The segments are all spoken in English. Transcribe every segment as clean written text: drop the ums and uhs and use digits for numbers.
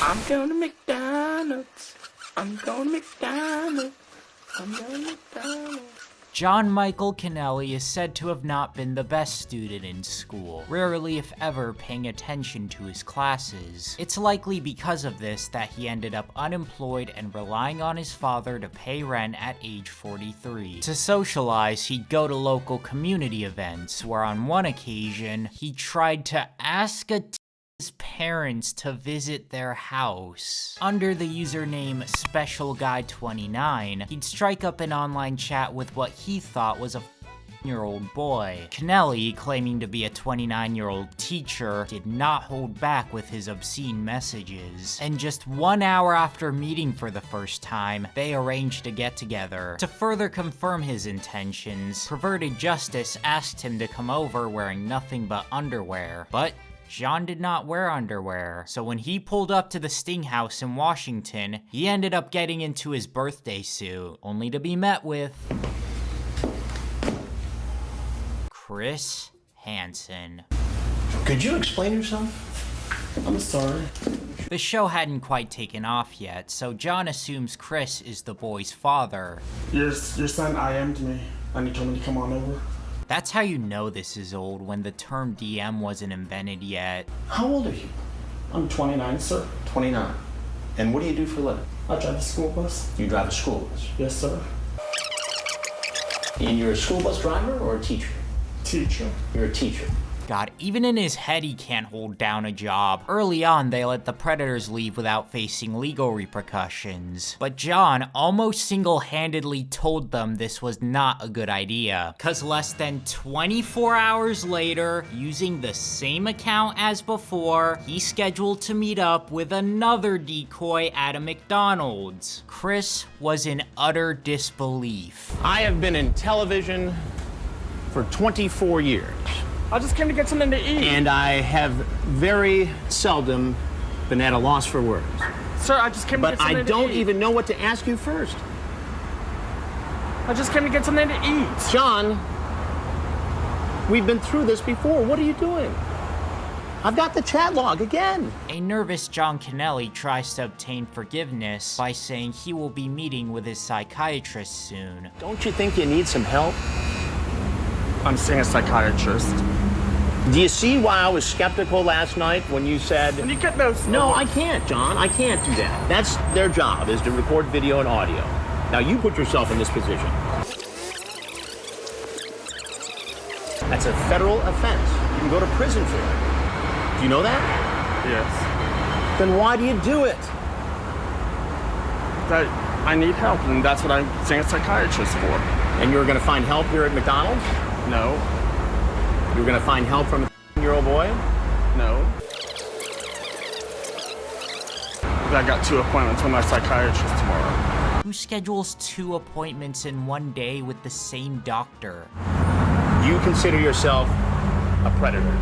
I'm going to McDonald's. I'm going to McDonald's. I'm going to McDonald's. John Michael Kennelly is said to have not been the best student in school, rarely if ever paying attention to his classes. It's likely because of this that he ended up unemployed and relying on his father to pay rent at age 43. To socialize, he'd go to local community events, where on one occasion, he tried to ask his parents to visit their house. Under the username SpecialGuy29, he'd strike up an online chat with what he thought was a year-old boy. Kennelly, claiming to be a 29-year-old teacher, did not hold back with his obscene messages. And just 1 hour after meeting for the first time, they arranged to get together. To further confirm his intentions, Perverted Justice asked him to come over wearing nothing but underwear, but John did not wear underwear, so when he pulled up to the Sting house in Washington, he ended up getting into his birthday suit, only to be met with Chris Hansen. Could you explain yourself? I'm sorry. The show hadn't quite taken off yet, so John assumes Chris is the boy's father. Your son IM'd me, and he told me to come on over. That's how you know this is old, when the term DM wasn't invented yet. How old are you? I'm 29, sir. 29. And what do you do for a living? I drive a school bus. You drive a school bus. Yes, sir. And you're a school bus driver or a teacher? Teacher. You're a teacher. God, even in his head he can't hold down a job. Early on, they let the Predators leave without facing legal repercussions. But John almost single-handedly told them this was not a good idea. Cause less than 24 hours later, using the same account as before, he scheduled to meet up with another decoy at a McDonald's. Chris was in utter disbelief. I have been in television for 24 years. I just came to get something to eat. And I have very seldom been at a loss for words. Sir, I just came to get something to eat. But I don't even know what to ask you first. I just came to get something to eat. John, we've been through this before. What are you doing? I've got the chat log again. A nervous John Kennelly tries to obtain forgiveness by saying he will be meeting with his psychiatrist soon. Don't you think you need some help? I'm seeing a psychiatrist. Do you see why I was skeptical last night when you said... When you get those... No, I can't, John. I can't do that. That's their job, is to record video and audio. Now, you put yourself in this position. That's a federal offense. You can go to prison for it. Do you know that? Yes. Then why do you do it? That I need help, and that's what I'm seeing a psychiatrist for. And you're going to find help here at McDonald's? No. You're going to find help from a 10-year-old boy? No. I got 2 appointments with my psychiatrist tomorrow. Who schedules 2 appointments in one day with the same doctor? You consider yourself a predator.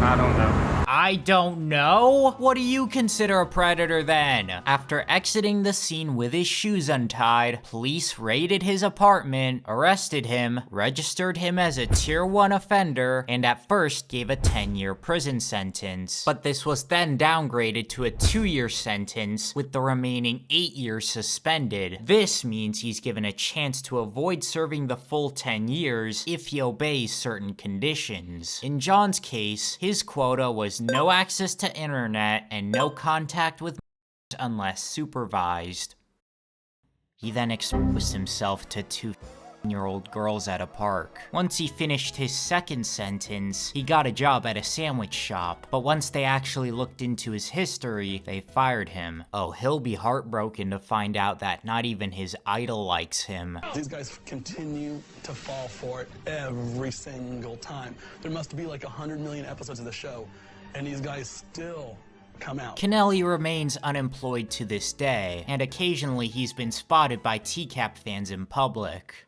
I don't know. I don't know? What do you consider a predator then? After exiting the scene with his shoes untied, police raided his apartment, arrested him, registered him as a Tier 1 offender, and at first gave a 10-year prison sentence. But this was then downgraded to a 2-year sentence, with the remaining 8 years suspended. This means he's given a chance to avoid serving the full 10 years if he obeys certain conditions. In John's case, his quota was no access to internet and no contact with unless supervised. He then exposed himself to 2-year-old girls at a park. Once he finished his second sentence, he got a job at a sandwich shop, but once they actually looked into his history, they fired him. Oh, he'll be heartbroken to find out that not even his idol likes him. These guys continue to fall for it every single time. There must be like 100 million episodes of the show, and these guys still come out. Kennelly remains unemployed to this day, and occasionally he's been spotted by TCAP fans in public.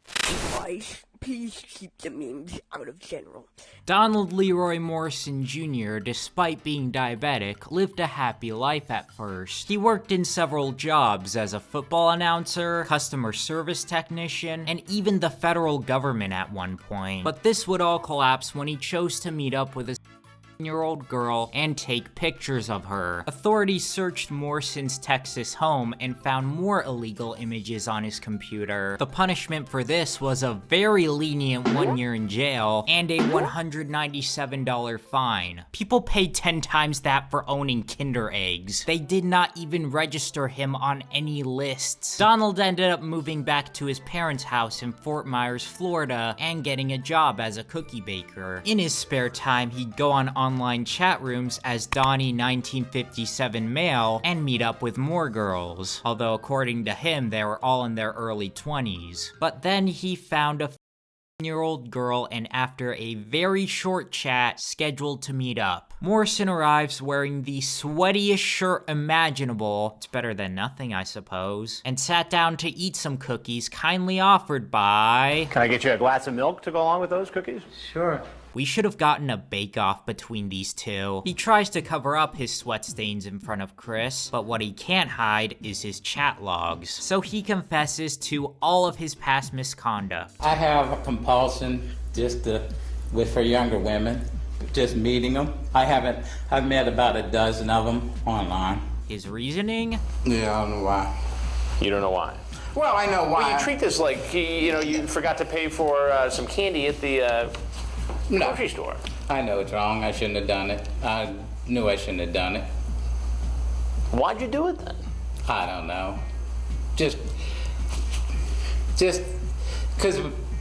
Guys, please keep the memes out of general. Donald Leroy Morrison Jr., despite being diabetic, lived a happy life at first. He worked in several jobs as a football announcer, customer service technician, and even the federal government at one point. But this would all collapse when he chose to meet up with his year-old girl and take pictures of her. Authorities searched Morrison's Texas home and found more illegal images on his computer. The punishment for this was a very lenient 1 year in jail and a $197 fine. People paid 10 times that for owning Kinder eggs. They did not even register him on any lists. Donald ended up moving back to his parents' house in Fort Myers, Florida, and getting a job as a cookie baker. In his spare time, he'd go on online chat rooms as Donnie 1957 male and meet up with more girls, although according to him, they were all in their early 20s. But then he found a year-old girl and after a very short chat, scheduled to meet up. Morrison arrives wearing the sweatiest shirt imaginable, it's better than nothing I suppose, and sat down to eat some cookies kindly offered by... Can I get you a glass of milk to go along with those cookies? Sure. We should have gotten a bake-off between these two. He tries to cover up his sweat stains in front of Chris, but what he can't hide is his chat logs. So he confesses to all of his past misconduct. I have a compulsion for younger women, just meeting them. I've met about a dozen of them online. His reasoning? Yeah, I don't know why. You don't know why? Well, I know why. Well, you treat this like, you forgot to pay for some candy at the grocery store. I know it's wrong. I shouldn't have done it. I knew I shouldn't have done it. Why'd you do it then? I don't know. Just because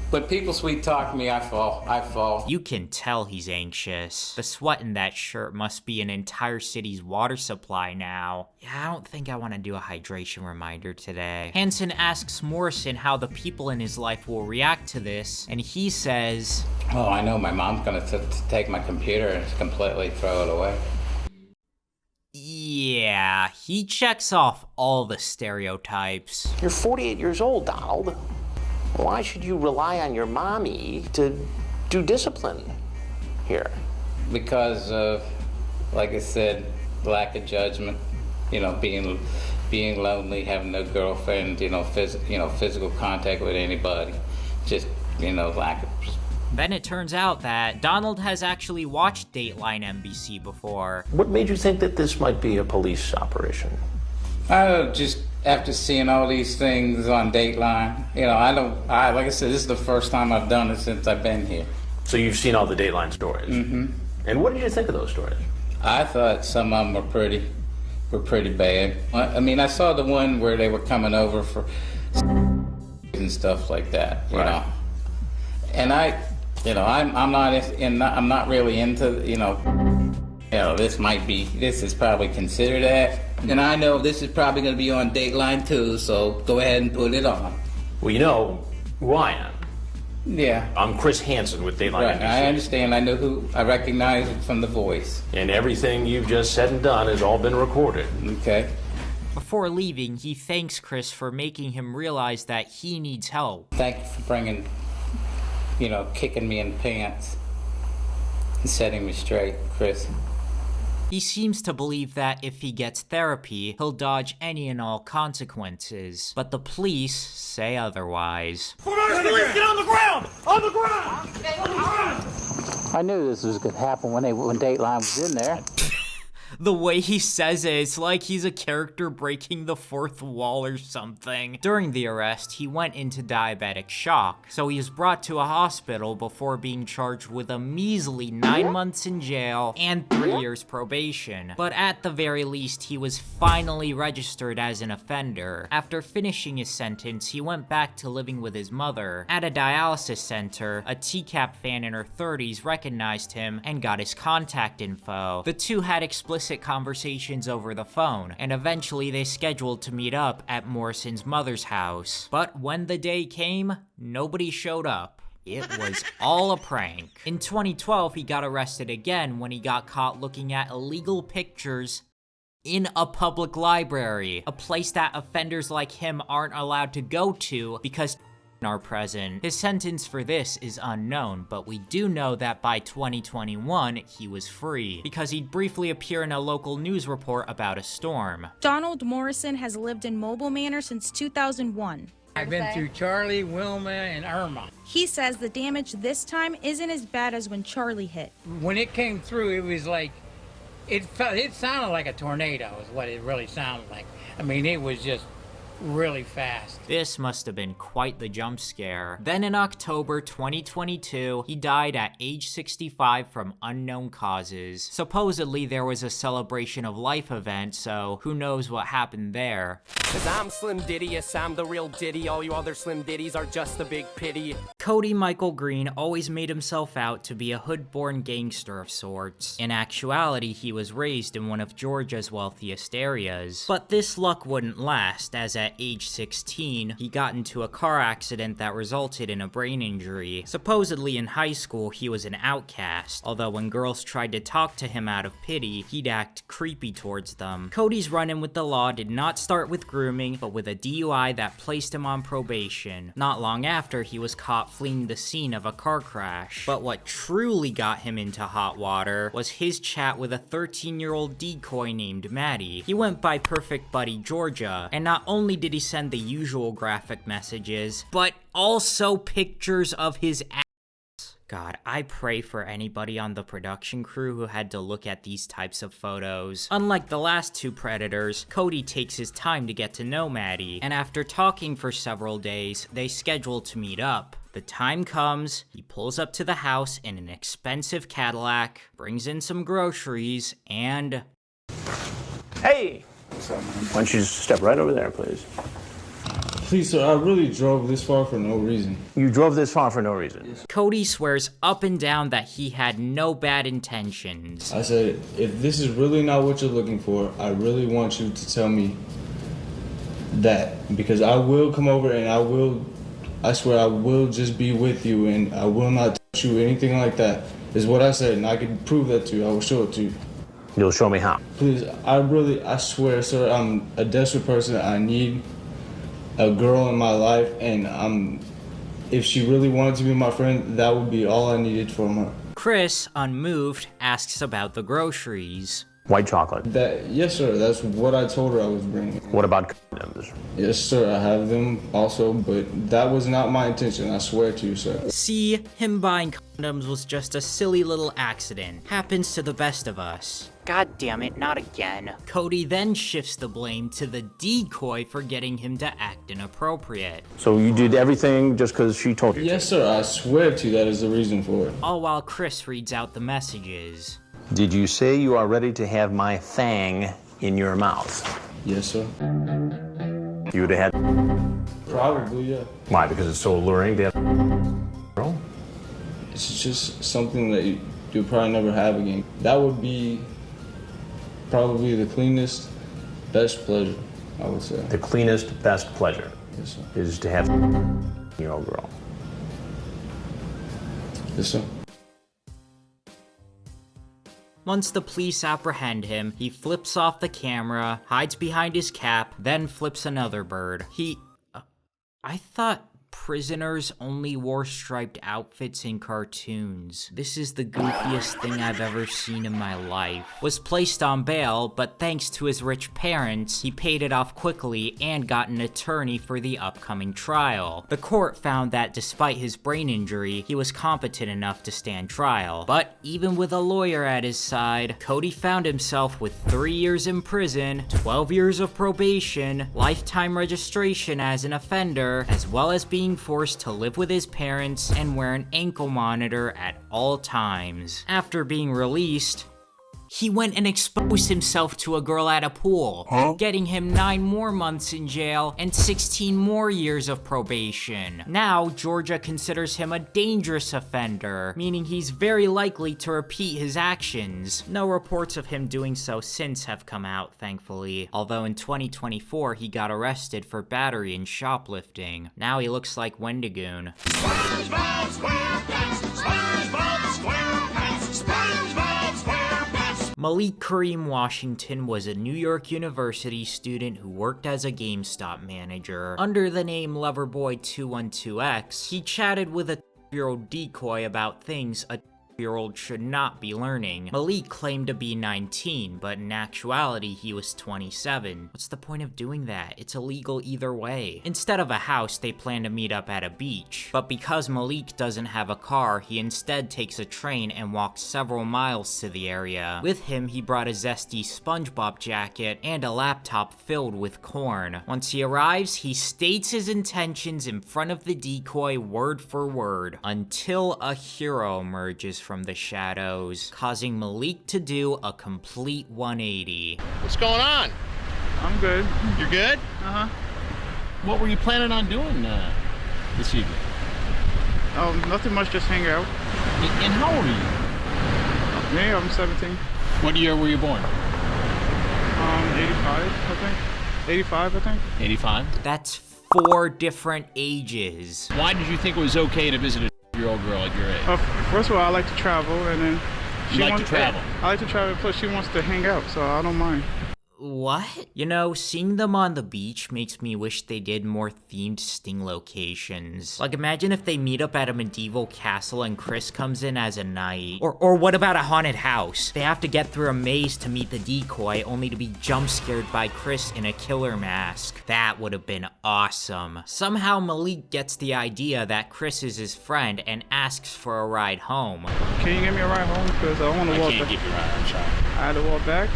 when people sweet talk me, I fall. You can tell he's anxious. The sweat in that shirt must be an entire city's water supply now. Yeah, I don't think I want to do a hydration reminder today. Hansen asks Morrison how the people in his life will react to this, and he says, Oh, I know my mom's gonna take my computer and completely throw it away. yeah, he checks off all the stereotypes. You're 48 years old, Donald. Why should you rely on your mommy to do discipline here? Because of, like I said, lack of judgment, being lonely, having no girlfriend, physical contact with anybody, just, lack of... Then it turns out that Donald has actually watched Dateline NBC before. What made you think that this might be a police operation? Just after seeing all these things on Dateline, like I said, this is the first time I've done it since I've been here. So you've seen all the Dateline stories? Mm-hmm. And what did you think of those stories? I thought some of them were pretty bad. I saw the one where they were coming over for and stuff like that, you know. And I'm not really into, this is probably considered that. And I know this is probably going to be on Dateline too, so go ahead and put it on. Well, you know who I am. Yeah. I'm Chris Hansen with Dateline Right, NBC. I understand. I recognize it from the voice. And everything you've just said and done has all been recorded. Okay. Before leaving, he thanks Chris for making him realize that he needs help. Thank you for bringing, kicking me in the pants and setting me straight, Chris. He seems to believe that if he gets therapy, he'll dodge any and all consequences. But the police say otherwise. Get on the ground! On the ground! I knew this was going to happen when Dateline was in there. The way he says it, it's like he's a character breaking the fourth wall or something. During the arrest, he went into diabetic shock, so he was brought to a hospital before being charged with a measly 9 months in jail and 3 years probation. But at the very least, he was finally registered as an offender. After finishing his sentence, he went back to living with his mother. At a dialysis center, a TCAP fan in her 30s recognized him and got his contact info. The two had explicit conversations over the phone, and eventually they scheduled to meet up at Morrison's mother's house. But when the day came, nobody showed up. It was all a prank. In 2012, he got arrested again when he got caught looking at illegal pictures in a public library, a place that offenders like him aren't allowed to go to because are present. His sentence for this is unknown, but we do know that by 2021, he was free, because he'd briefly appear in a local news report about a storm. Donald Morrison has lived in Mobile Manor since 2001. I've been through Charlie, Wilma, and Irma. He says the damage this time isn't as bad as when Charlie hit. When it came through, it was like, it sounded like a tornado is what it really sounded like. I mean, it was just really fast. This must have been quite the jump scare. Then in October 2022, he died at age 65 from unknown causes. Supposedly there was a celebration of life event, so who knows what happened there. 'Cause I'm Slim Diddy, yes, I'm the real Diddy. All you other Slim Diddies are just a big pity. Cody Michael Green always made himself out to be a hood-born gangster of sorts. In actuality, he was raised in one of Georgia's wealthiest areas. But this luck wouldn't last, as at age 16, he got into a car accident that resulted in a brain injury. Supposedly in high school, he was an outcast, although when girls tried to talk to him out of pity, he'd act creepy towards them. Cody's run-in with the law did not start with grooming, but with a DUI that placed him on probation. Not long after, he was caught fleeing the scene of a car crash. But what truly got him into hot water was his chat with a 13-year-old decoy named Maddie. He went by Perfect Buddy Georgia, and not only did he send the usual graphic messages, but also pictures of his ass. God, I pray for anybody on the production crew who had to look at these types of photos. Unlike the last two predators, Cody takes his time to get to know Maddie, and after talking for several days, they schedule to meet up. The time comes, he pulls up to the house in an expensive Cadillac, brings in some groceries, and... Hey! Why don't you just step right over there, please? Please, sir, I really drove this far for no reason. You drove this far for no reason? Yes. Cody swears up and down that he had no bad intentions. I said, if this is really not what you're looking for, I really want you to tell me that. Because I will come over and I swear I will just be with you and I will not touch you, anything like that, is what I said. And I can prove that to you. I will show it to you. You'll show me how? Please, I swear, sir, I'm a desperate person. I need a girl in my life, and if she really wanted to be my friend, that would be all I needed from her. Chris, unmoved, asks about the groceries. White chocolate. Yes, sir, that's what I told her I was bringing. What about condoms? Yes, sir, I have them also, but that was not my intention, I swear to you, sir. See, him buying condoms was just a silly little accident. Happens to the best of us. God damn it, not again. Cody then shifts the blame to the decoy for getting him to act inappropriate. So you did everything just because she told you? Yes, sir, I swear to you that is the reason for it. All while Chris reads out the messages. Did you say you are ready to have my fang in your mouth? Yes, sir. You would have had... Probably, yeah. Why? Because it's so alluring to have... Girl? It's just something that you'll probably never have again. That would be probably the cleanest, best pleasure, I would say. The cleanest, best pleasure? Yes, sir. Is to have your old girl? Yes, sir. Once the police apprehend him, he flips off the camera, hides behind his cap, then flips another bird. I thought prisoners only wore striped outfits in cartoons. This is the goofiest thing I've ever seen in my life. Was placed on bail, but thanks to his rich parents, he paid it off quickly and got an attorney for the upcoming trial. The court found that despite his brain injury, he was competent enough to stand trial. But even with a lawyer at his side, Cody found himself with 3 years in prison, 12 years of probation, lifetime registration as an offender, as well as being forced to live with his parents and wear an ankle monitor at all times. After being released, he went and exposed himself to a girl at a pool, getting him 9 more months in jail and 16 more years of probation. Now, Georgia considers him a dangerous offender, meaning he's very likely to repeat his actions. No reports of him doing so since have come out, thankfully, although in 2024 he got arrested for battery and shoplifting. Now he looks like Wendigoon. SpongeBob SquarePants! SpongeBob SquarePants! SpongeBob SquarePants! Malik Washington was a New York University student who worked as a GameStop manager. Under the name Loverboy212X, he chatted with a 12-year-old decoy about things a 12-year-old should not be learning. Malik claimed to be 19, but in actuality, he was 27. What's the point of doing that? It's illegal either way. Instead of a house, they plan to meet up at a beach. But because Malik doesn't have a car, he instead takes a train and walks several miles to the area. With him, he brought a zesty SpongeBob jacket and a laptop filled with corn. Once he arrives, he states his intentions in front of the decoy word for word, until a hero emerges from the shadows, causing Malik to do a complete 180. What's going on? I'm good. You're good? Uh-huh. What were you planning on doing this evening? Nothing much, just hang out. And how old are you? Me, I'm 17. What year were you born? 85, I think. 85, I think. 85? That's 4 different ages. Why did you think it was okay to visit a year-old girl at your age? First of all, I like to travel, and then You like to travel? I like to travel, plus she wants to hang out, so I don't mind. What? You know, seeing them on the beach makes me wish they did more themed Sting locations. Like, imagine if they meet up at a medieval castle and Chris comes in as a knight. Or what about a haunted house? They have to get through a maze to meet the decoy, only to be jump scared by Chris in a killer mask. That would have been awesome. Somehow Malik gets the idea that Chris is his friend and asks for a ride home. Can you give me a ride home? Because I want to walk back. I can't give you a ride, I'm sorry. I had to walk back?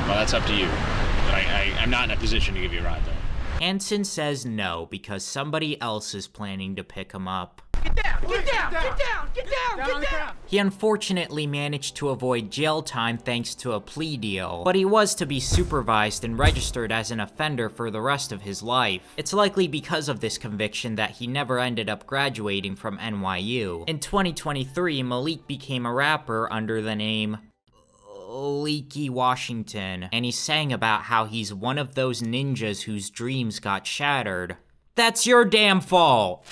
Well, that's up to you. But I'm not in a position to give you a ride, though. Hanson says no because somebody else is planning to pick him up. Get down! Get down! Get down! Get down! Get down! He unfortunately managed to avoid jail time thanks to a plea deal, but he was to be supervised and registered as an offender for the rest of his life. It's likely because of this conviction that he never ended up graduating from NYU. In 2023, Malik became a rapper under the name Malik Washington, and he sang about how he's one of those ninjas whose dreams got shattered. That's your damn fault!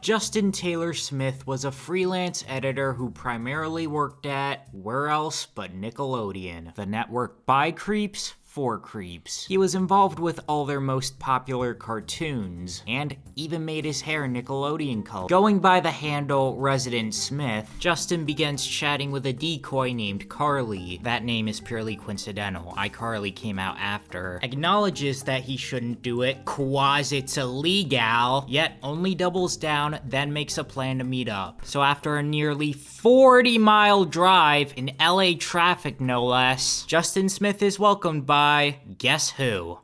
Justin Taylor Smith was a freelance editor who primarily worked at, where else but Nickelodeon, the network by creeps for creeps. He was involved with all their most popular cartoons, and even made his hair Nickelodeon color. Going by the handle Resident Smith, Justin begins chatting with a decoy named Carly. That name is purely coincidental. iCarly came out after. Acknowledges that he shouldn't do it, cause it's illegal, yet only doubles down, then makes a plan to meet up. So after a nearly 40-mile drive in LA traffic no less, Justin Smith is welcomed by guess who?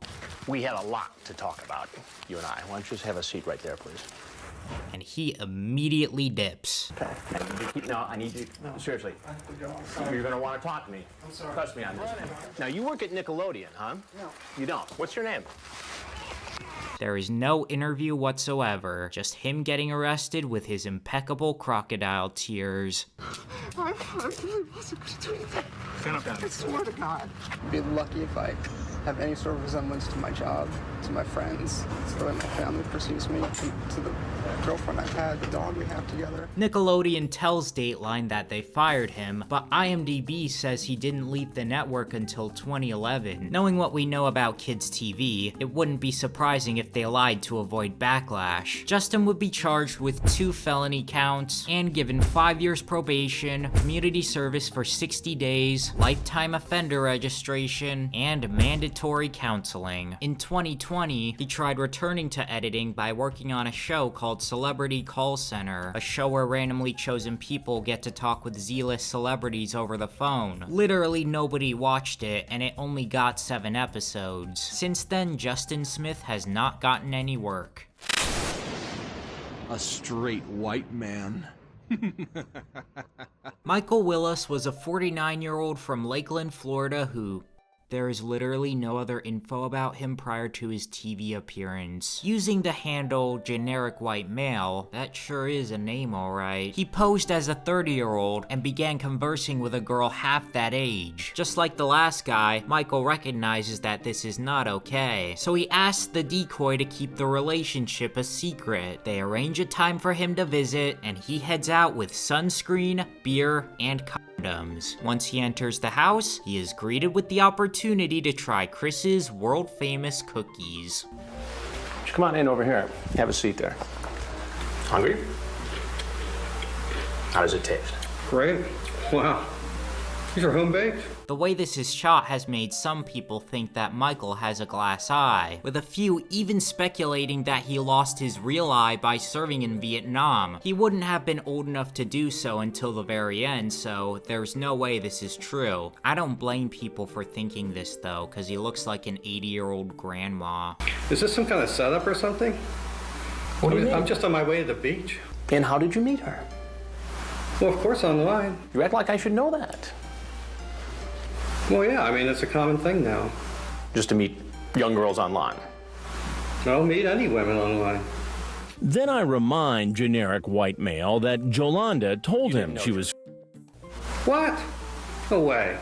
We had a lot to talk about, you and I. Why don't you just have a seat right there, please? And he immediately dips. Okay. I need you. No, seriously. You're going to want to talk to me. I'm sorry. Trust me on this. Now, you work at Nickelodeon, huh? No. You don't. What's your name? There is no interview whatsoever, just him getting arrested with his impeccable crocodile tears. I really wasn't going to do anything. Stand up, I swear to God. I'd be lucky if I have any sort of resemblance to my job, to my friends, to the way my family perceives me, to the girlfriend I've had, the dog we have together. Nickelodeon tells Dateline that they fired him, but IMDb says he didn't leave the network until 2011. Knowing what we know about kids' TV, it wouldn't be surprising if they lied to avoid backlash. Justin would be charged with 2 felony counts and given 5 years probation, community service for 60 days, lifetime offender registration, and mandatory counseling. In 2020, he tried returning to editing by working on a show called Celebrity Call Center, a show where randomly chosen people get to talk with Z-list celebrities over the phone. Literally nobody watched it, and it only got 7 episodes. Since then, Justin Smith has not gotten any work. A straight white man. Michael Wilusz was a 49-year-old from Lakeland, Florida who... there is literally no other info about him prior to his TV appearance. Using the handle generic white male, that sure is a name alright. He posed as a 30-year-old and began conversing with a girl half that age. Just like the last guy, Michael recognizes that this is not okay. So he asks the decoy to keep the relationship a secret. They arrange a time for him to visit, and he heads out with sunscreen, beer, and condoms. Once he enters the house, he is greeted with the opportunity to try Chris's world-famous cookies. Come on in over here. Have a seat there. Hungry? How does it taste? Great. Wow. These are home baked. The way this is shot has made some people think that Michael has a glass eye, with a few even speculating that he lost his real eye by serving in Vietnam. He wouldn't have been old enough to do so until the very end, so there's no way this is true. I don't blame people for thinking this though, cause he looks like an 80-year-old grandma. Is this some kind of setup or something? What do you mean? I'm just on my way to the beach. And how did you meet her? Well, of course, online. You act like I should know that. Well, yeah, I mean, it's a common thing now. Just to meet young girls online. I'll meet any women online. Then I remind generic white male that Jolanda told him she was. What? No way.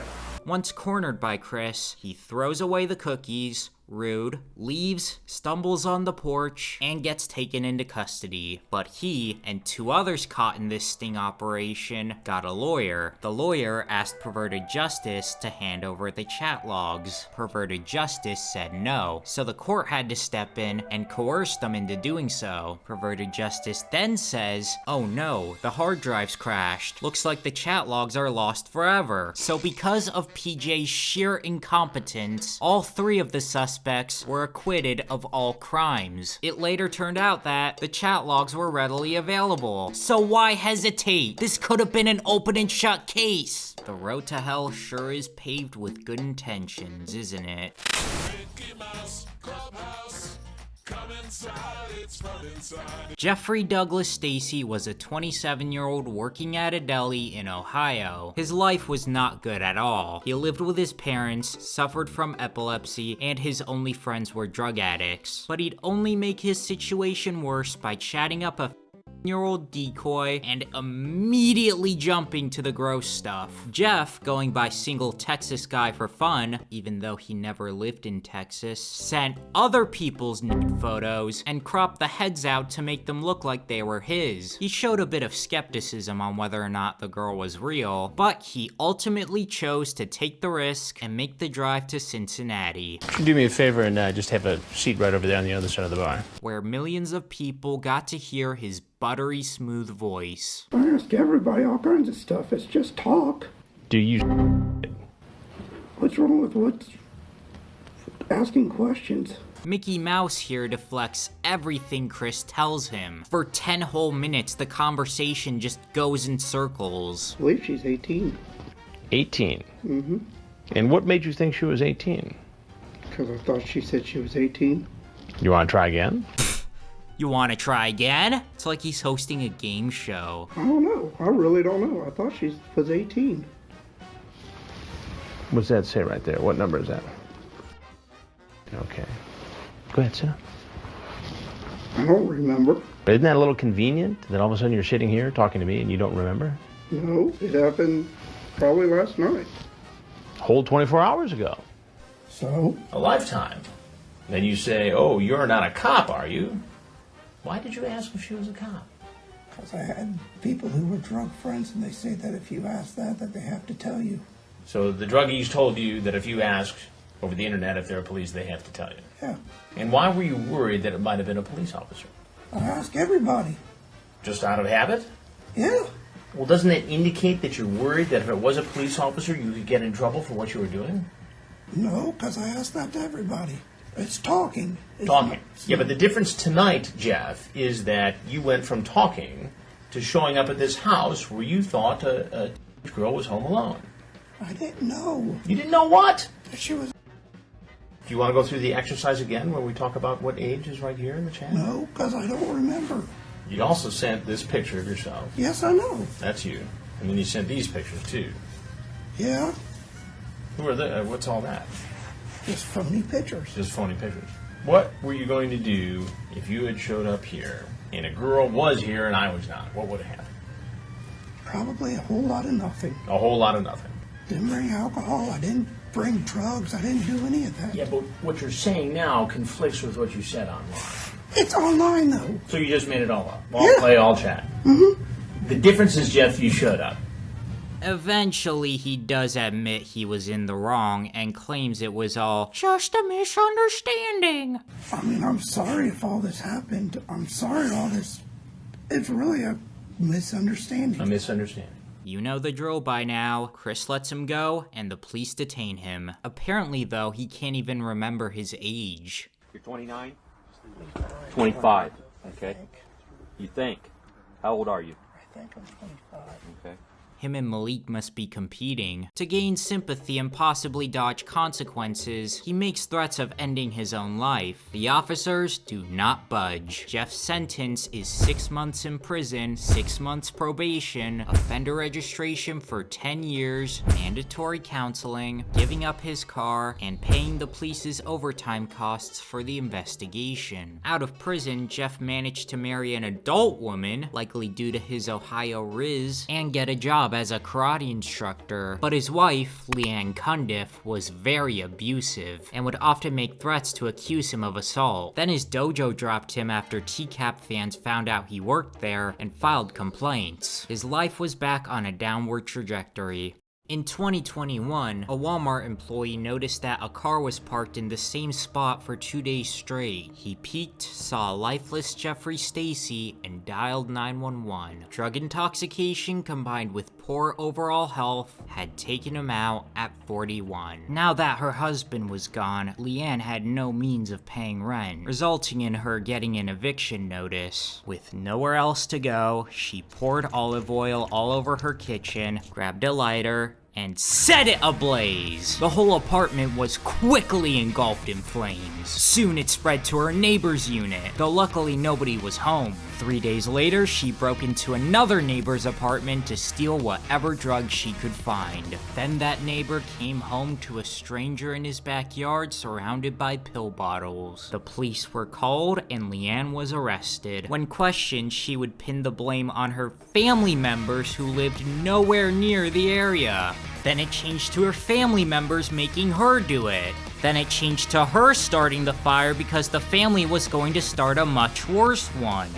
Once cornered by Chris, he throws away the cookies, rude, leaves, stumbles on the porch, and gets taken into custody. But he and 2 others caught in this sting operation got a lawyer. The lawyer asked Perverted Justice to hand over the chat logs. Perverted Justice said no, so the court had to step in and coerce them into doing so. Perverted Justice then says, oh no, the hard drives crashed. Looks like the chat logs are lost forever. So because of PJ's sheer incompetence, all 3 of the suspects were acquitted of all crimes. It later turned out that the chat logs were readily available. So why hesitate? This could have been an open and shut case. The road to hell sure is paved with good intentions, isn't it? Mickey Mouse Clubhouse. Come inside, it's fun inside. Jeffrey Douglas Stacy was a 27-year-old working at a deli in Ohio. His life was not good at all. He lived with his parents, suffered from epilepsy, and his only friends were drug addicts. But he'd only make his situation worse by chatting up a year-old decoy and immediately jumping to the gross stuff. Jeff, going by single Texas guy for fun, even though he never lived in Texas, sent other people's nude photos and cropped the heads out to make them look like they were his. He showed a bit of skepticism on whether or not the girl was real, but he ultimately chose to take the risk and make the drive to Cincinnati. Could you do me a favor and just have a seat right over there on the other side of the bar? Where millions of people got to hear his buttery smooth voice. I ask everybody all kinds of stuff. It's just talk. Do you? What's wrong with what's asking questions? Mickey Mouse here deflects everything Chris tells him. For 10 whole minutes, the conversation just goes in circles. I believe she's 18. 18? Mm-hmm. And what made you think she was 18? Because I thought she said she was 18. You want to try again? You want to try again? It's like he's hosting a game show. I don't know. I really don't know. I thought she was 18. What's that say right there? What number is that? Okay. Go ahead, sit down. I don't remember. But isn't that a little convenient that all of a sudden you're sitting here talking to me and you don't remember? No, it happened probably last night. Whole 24 hours ago. So? A lifetime. Then you say, oh, you're not a cop, are you? Why did you ask if she was a cop? Because I had people who were drug friends, and they say that if you ask that they have to tell you. So the druggies told you that if you ask over the internet if they're police, they have to tell you? Yeah. And why were you worried that it might have been a police officer? I ask everybody. Just out of habit? Yeah. Well, doesn't it indicate that you're worried that if it was a police officer, you could get in trouble for what you were doing? No, because I ask that to everybody. It's talking. Talking. Yeah, but the difference tonight, Jeff, is that you went from talking to showing up at this house where you thought a girl was home alone. I didn't know. You didn't know what? She was... Do you want to go through the exercise again where we talk about what age is right here in the chat? No, because I don't remember. You also sent this picture of yourself. Yes, I know. That's you. And then you sent these pictures, too. Yeah. Who are they? What's all that? Just phony pictures. Just phony pictures. What were you going to do if you had showed up here and a girl was here and I was not? What would have happened? Probably a whole lot of nothing. A whole lot of nothing. Didn't bring alcohol. I didn't bring drugs. I didn't do any of that. Yeah, but what you're saying now conflicts with what you said online. It's online, though. So you just made it all up. All play, all chat. Mm-hmm. The difference is, Jeff, you showed up. Eventually, he does admit he was in the wrong and claims it was all just a misunderstanding. I mean, I'm sorry if all this happened. I'm sorry all this It's really a misunderstanding. A misunderstanding. You know the drill by now. Chris lets him go, and the police detain him. Apparently, though, he can't even remember his age. You're 29? 25. Okay. You think? How old are you? I think I'm 25. Okay. Him and Malik must be competing. To gain sympathy and possibly dodge consequences, he makes threats of ending his own life. The officers do not budge. Jeff's sentence is 6 months in prison, 6 months probation, offender registration for 10 years, mandatory counseling, giving up his car, and paying the police's overtime costs for the investigation. Out of prison, Jeff managed to marry an adult woman, likely due to his Ohio riz, and get a job as a karate instructor, but his wife, Leanne Cundiff, was very abusive and would often make threats to accuse him of assault. Then his dojo dropped him after TCAP fans found out he worked there and filed complaints. His life was back on a downward trajectory. In 2021, a Walmart employee noticed that a car was parked in the same spot for 2 days straight. He peeked, saw a lifeless Jeffrey Stacy, and dialed 911. Drug intoxication combined with poor overall health had taken him out at 41. Now that her husband was gone, Leanne had no means of paying rent, resulting in her getting an eviction notice. With nowhere else to go, she poured olive oil all over her kitchen, grabbed a lighter, and set it ablaze. The whole apartment was quickly engulfed in flames. Soon it spread to her neighbor's unit, though luckily nobody was home. 3 days later, she broke into another neighbor's apartment to steal whatever drugs she could find. Then that neighbor came home to a stranger in his backyard surrounded by pill bottles. The police were called and Leanne was arrested. When questioned, she would pin the blame on her family members who lived nowhere near the area. Then it changed to her family members making her do it. Then it changed to her starting the fire because the family was going to start a much worse one.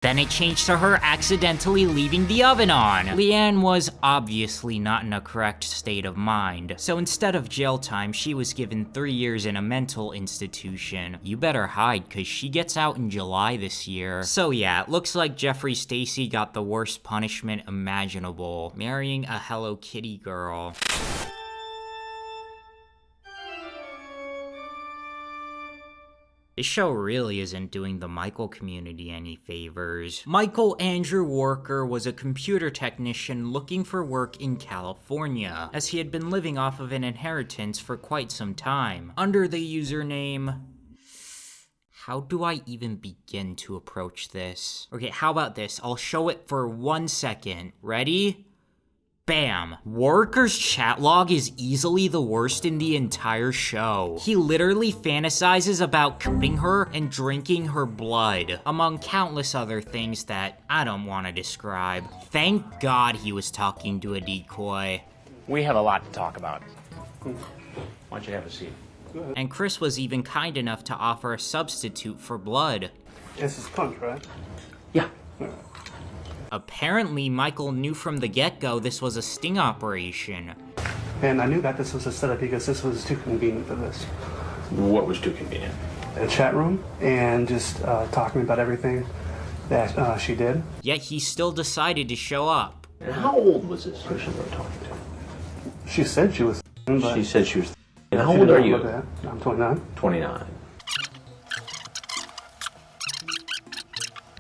Then it changed to her accidentally leaving the oven on. Leanne was obviously not in a correct state of mind, so instead of jail time, she was given 3 years in a mental institution. You better hide, cause she gets out in July this year. So yeah, it looks like Jeffrey Stacy got the worst punishment imaginable, marrying a Hello Kitty girl. This show really isn't doing the Michael community any favors. Michael Andrew Warrecker was a computer technician looking for work in California, as he had been living off of an inheritance for quite some time. Under the username... How do I even begin to approach this? Okay, how about this? I'll show it for 1 second. Ready? Bam! Warrecker's chat log is easily the worst in the entire show. He literally fantasizes about cutting her and drinking her blood, among countless other things that I don't want to describe. Thank God he was talking to a decoy. We have a lot to talk about. Why don't you have a seat? And Chris was even kind enough to offer a substitute for blood. This is punch, right? Yeah. Apparently, Michael knew from the get-go this was a sting operation. And I knew that this was a setup because this was too convenient for this. What was too convenient? A chat room and just talking about everything that she did. Yet he still decided to show up. And how old was this person we were talking to? She said she was. But she said she was. And how old are you? I'm 29. 29.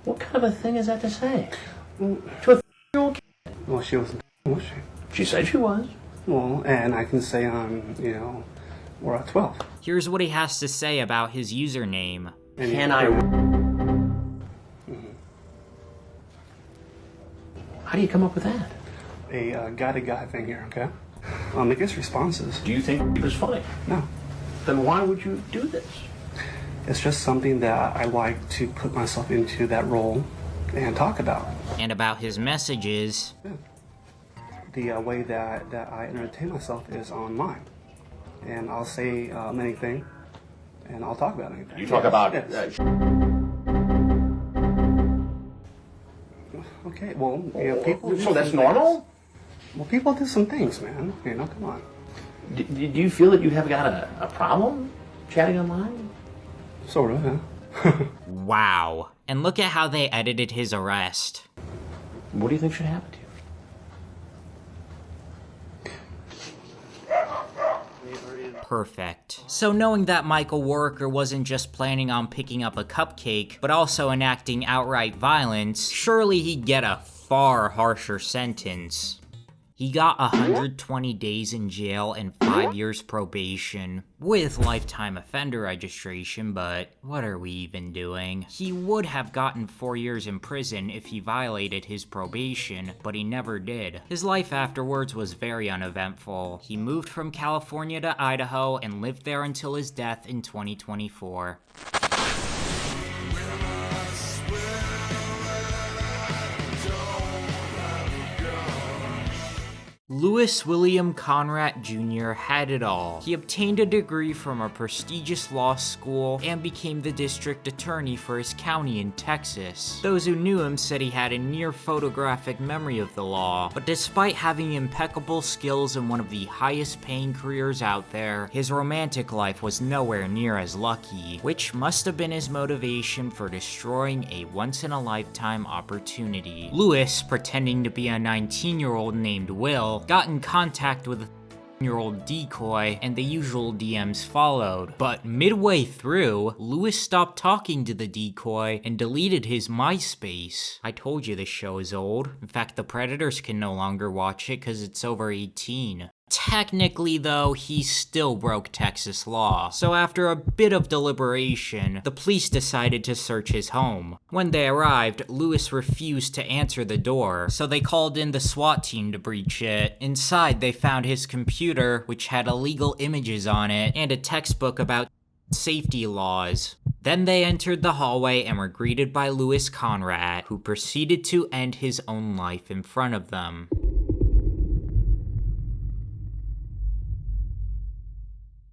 What kind of a thing is that to say? To a 3-year-old kid? Well, she wasn't, was she? She said she was. Well, and I can say we're at 12. Here's what he has to say about his username. Can I... How do you come up with that? A guy-to-guy thing here, okay? It gets responses. Do you think it was funny? No. Then why would you do this? It's just something that I like to put myself into that role and talk about. And about his messages. Yeah. The way that I entertain myself is online. And I'll say anything, and I'll talk about anything. You talk about... Okay, well, people... So that's normal? Well, people do some things, man. Come on. Do you feel that you have got a problem chatting online? Sort of, yeah. Wow. And look at how they edited his arrest. What do you think should happen to you? Perfect. So knowing that Michael Warrecker wasn't just planning on picking up a cupcake, but also enacting outright violence, surely he'd get a far harsher sentence. He got 120 days in jail and 5 years probation, with lifetime offender registration, but what are we even doing? He would have gotten 4 years in prison if he violated his probation, but he never did. His life afterwards was very uneventful. He moved from California to Idaho and lived there until his death in 2024. Lewis William Conrad Jr. had it all. He obtained a degree from a prestigious law school and became the district attorney for his county in Texas. Those who knew him said he had a near photographic memory of the law, but despite having impeccable skills and one of the highest paying careers out there, his romantic life was nowhere near as lucky, which must have been his motivation for destroying a once-in-a-lifetime opportunity. Lewis, pretending to be a 19-year-old named Will, got in contact with a 13-year-old decoy, and the usual DMs followed. But midway through, Lewis stopped talking to the decoy and deleted his MySpace. I told you this show is old. In fact, the Predators can no longer watch it because it's over 18. Technically, though, he still broke Texas law, so after a bit of deliberation, the police decided to search his home. When they arrived, Lewis refused to answer the door, so they called in the SWAT team to breach it. Inside, they found his computer, which had illegal images on it, and a textbook about safety laws. Then they entered the hallway and were greeted by Lewis Conrad, who proceeded to end his own life in front of them.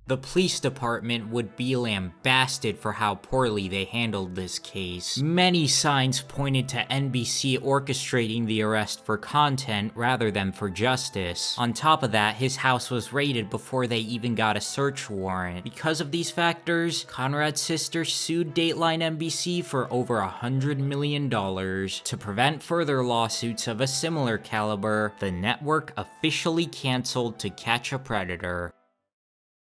The police department would be lambasted for how poorly they handled this case. Many signs pointed to NBC orchestrating the arrest for content rather than for justice. On top of that, his house was raided before they even got a search warrant. Because of these factors, Conrad's sister sued Dateline NBC for over $100 million. To prevent further lawsuits of a similar caliber, the network officially canceled To Catch a Predator.